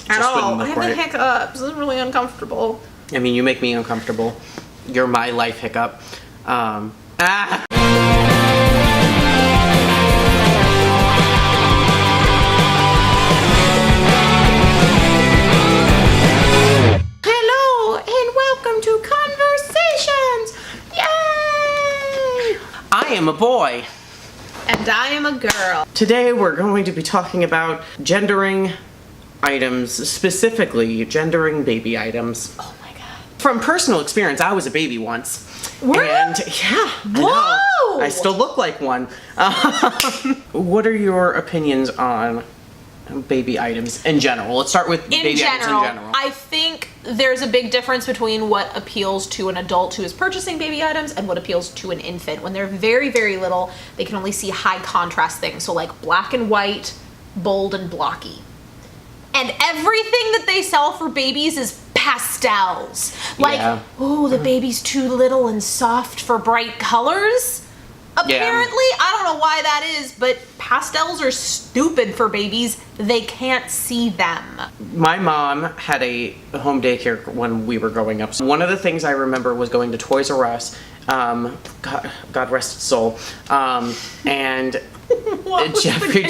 At all. I have right. the hiccups. This is really uncomfortable. I mean, you make me uncomfortable. You're my life hiccup. Hello and welcome to Converse-ations. Yay! I am a boy. And I am a girl. Today we're going to be talking about gendering items, specifically gendering baby items. Oh my god. From personal experience, I was a baby once. Were you? And yeah, Whoa! I still look like one. What are your opinions on baby items in general? Let's start with baby items in general. I think there's a big difference between what appeals to an adult who is purchasing baby items and what appeals to an infant. When they're very, very little, they can only see high contrast things. So like black and white, bold and blocky. And everything that they sell for babies is pastels. Like, oh, the baby's too little and soft for bright colors. Apparently, I don't know why that is, but pastels are stupid for babies. They can't see them. My mom had a home daycare when we were growing up. So one of the things I remember was going to Toys R Us, God rest its soul, and Jeffrey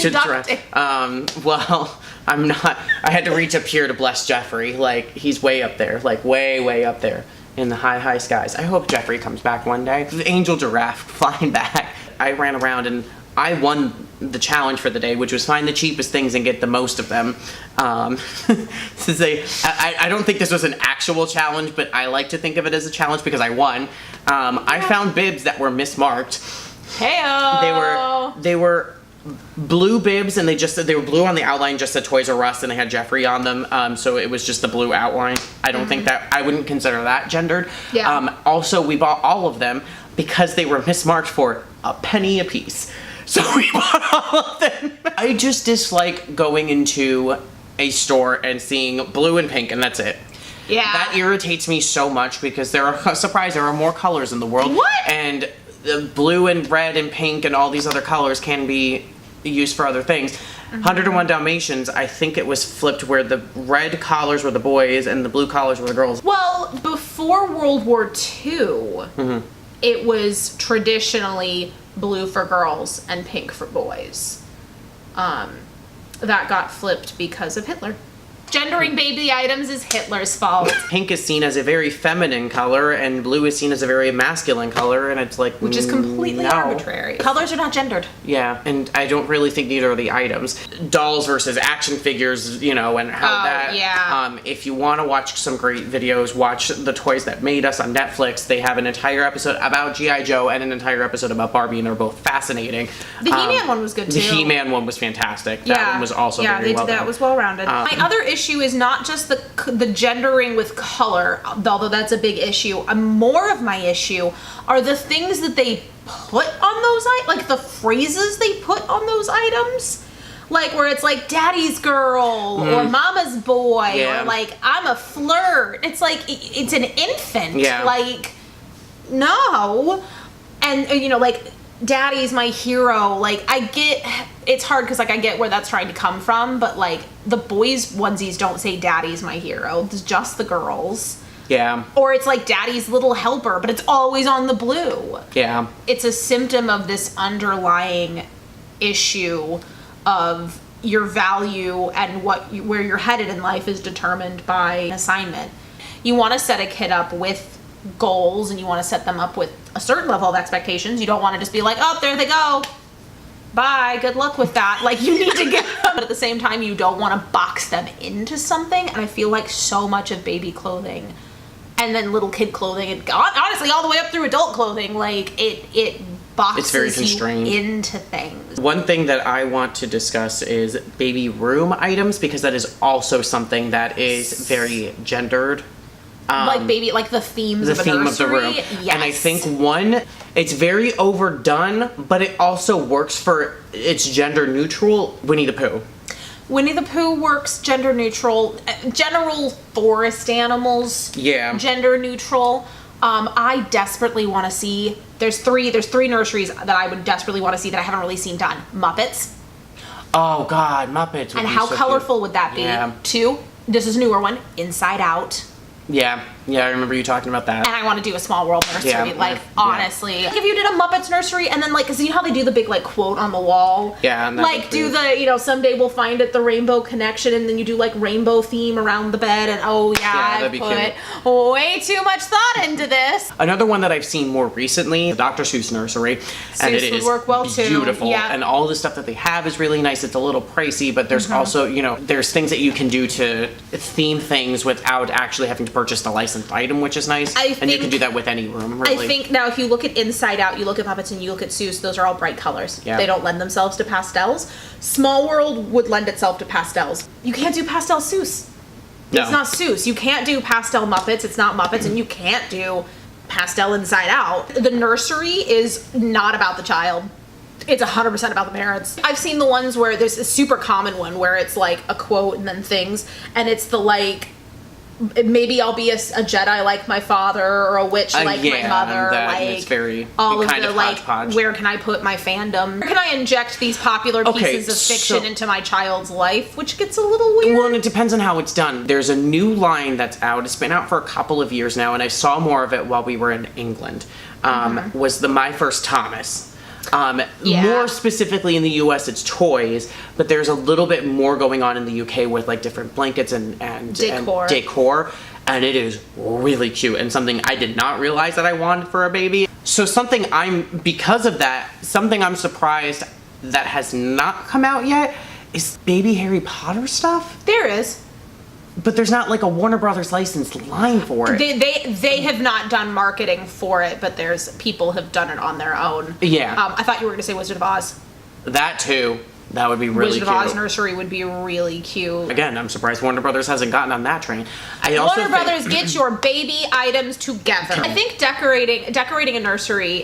well, I'm not, I had to reach up here to bless Jeffrey. Like, he's way up there, like way up there in the high skies. I hope Jeffrey comes back one day. The angel giraffe flying back. I ran around and I won the challenge for the day, which was find the cheapest things and get the most of them. I don't think this was an actual challenge, but I like to think of it as a challenge because I won. I found bibs that were mismarked. Heyo! They were blue bibs, and they were blue on the outline, just said Toys R Us, and they had Jeffrey on them. So it was just the blue outline. I don't think that, I wouldn't consider that gendered. Yeah. Also, we bought all of them because they were mismarked for a penny a piece. So we bought all of them. I just dislike going into a store and seeing blue and pink, and that's it. Yeah. That irritates me so much because there are more colors in the world. What? And blue and red and pink and all these other colors can be used for other things. 101 Dalmatians, I think it was flipped where the red collars were the boys and the blue collars were the girls. Well, before World War II, it was traditionally blue for girls and pink for boys. That got flipped because of Hitler. Gendering baby items is Hitler's fault. Pink is seen as a very feminine color and blue is seen as a very masculine color, and it's like, which is completely arbitrary. Colors are not gendered. Yeah, and I don't really think neither are the items. Dolls versus action figures, and how if you want to watch some great videos, watch The Toys That Made Us on Netflix. They have an entire episode about G.I. Joe and an entire episode about Barbie, and they're both fascinating. The He-Man one was good too. The He-Man one was fantastic. That one was also very well done. That was well-rounded. My other issue is not just the gendering with color, although that's a big issue. More of my issue are the things that they put on those items, like the phrases they put on those items. Like where it's like daddy's girl or mama's boy or like I'm a flirt. It's like it's an infant. Yeah. Like, no. And like daddy's my hero. Like, I get it's hard because like I get where that's trying to come from, but like the boys onesies don't say daddy's my hero. It's just the girls. Yeah. Or it's like daddy's little helper, but it's always on the blue. Yeah. It's a symptom of this underlying issue of your value and where you're headed in life is determined by an assignment. You want to set a kid up with goals and you want to set them up with a certain level of expectations. You don't want to just be like, oh, there they go. Bye, good luck with that. Like, you need to get them. But at the same time, you don't want to box them into something. And I feel like so much of baby clothing and then little kid clothing, and honestly, all the way up through adult clothing, like, it boxes it's very constrained. You into things. One thing that I want to discuss is baby room items, because that is also something that is very gendered. Like the themes of a nursery. Of the room. Yes. And I think it's very overdone, but it also works for, it's gender neutral, Winnie the Pooh. Winnie the Pooh works gender neutral. General forest animals, gender neutral. I desperately want to see, there's three nurseries that I would desperately want to see that I haven't really seen done. Muppets. Oh God, Muppets. And how colorful would that be? Yeah. 2, This is a newer one, Inside Out. Yeah, I remember you talking about that. And I want to do a Small World nursery. Yeah, like, honestly. Like, if you did a Muppets nursery and then, like, because you know how they do the big, like, quote on the wall? Yeah. And like, do the, you know, someday we'll find it, the rainbow connection, and then you do, like, rainbow theme around the bed, and I put way too much thought into this. Another one that I've seen more recently, the Dr. Seuss nursery. And it is work well too. Beautiful. Yeah. And all the stuff that they have is really nice. It's a little pricey, but there's also, you know, there's things that you can do to theme things without actually having to purchase the licensed item, which is nice. And you can do that with any room, really. I think now if you look at Inside Out, you look at Muppets and you look at Seuss, those are all bright colors. Yeah. They don't lend themselves to pastels. Small World would lend itself to pastels. You can't do pastel Seuss. No. It's not Seuss. You can't do pastel Muppets. It's not Muppets. And you can't do pastel Inside Out. The nursery is not about the child. It's 100% about the parents. I've seen the ones where there's a super common one where it's like a quote and then things, and it's the like, maybe I'll be a Jedi like my father, or a witch like my mother. Like it's very all of the like, hodgepodge. Where can I put my fandom? Where can I inject these popular pieces of fiction into my child's life? Which gets a little weird. Well, and it depends on how it's done. There's a new line that's out. It's been out for a couple of years now, and I saw more of it while we were in England. Was the My First Thomas. More specifically in the US, it's toys, but there's a little bit more going on in the UK with like different blankets and decor, and it is really cute and something I did not realize that I wanted for a baby. So because of that, something I'm surprised that has not come out yet is baby Harry Potter stuff. There is. But there's not like a Warner Brothers licensed line for it. They have not done marketing for it, but people have done it on their own. Yeah. I thought you were going to say Wizard of Oz. That too. That would be really cute. Wizard of Oz nursery would be really cute. Again, I'm surprised Warner Brothers hasn't gotten on that train. Warner Brothers, get your baby items together. I think decorating a nursery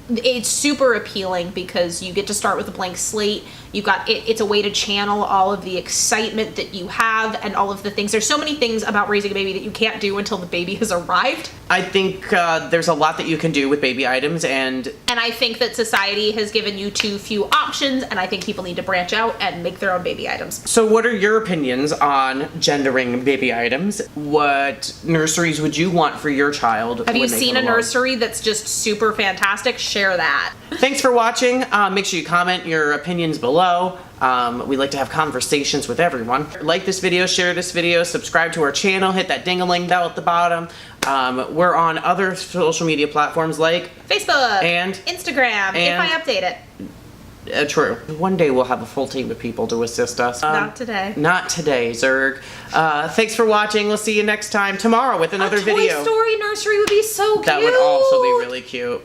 it's super appealing because you get to start with a blank slate. You've got it's a way to channel all of the excitement that you have and all of the things. There's so many things about raising a baby that you can't do until the baby has arrived. I think there's a lot that you can do with baby items, and I think that society has given you too few options, and I think people need to branch out and make their own baby items. So what are your opinions on gendering baby items? What nurseries would you want for your child? Have you seen a nursery that's just super fantastic? Share that. Thanks for watching. Make sure you comment your opinions below. We like to have conversations with everyone. Like this video, share this video, subscribe to our channel, hit that ding-a-ling bell at the bottom. We're on other social media platforms like Facebook and Instagram, if I update it. True. One day we'll have a full team of people to assist us. Not today. Not today, Zerg. Thanks for watching. We'll see you next time tomorrow with another video. A Toy Story nursery would be so cute. That would also be really cute.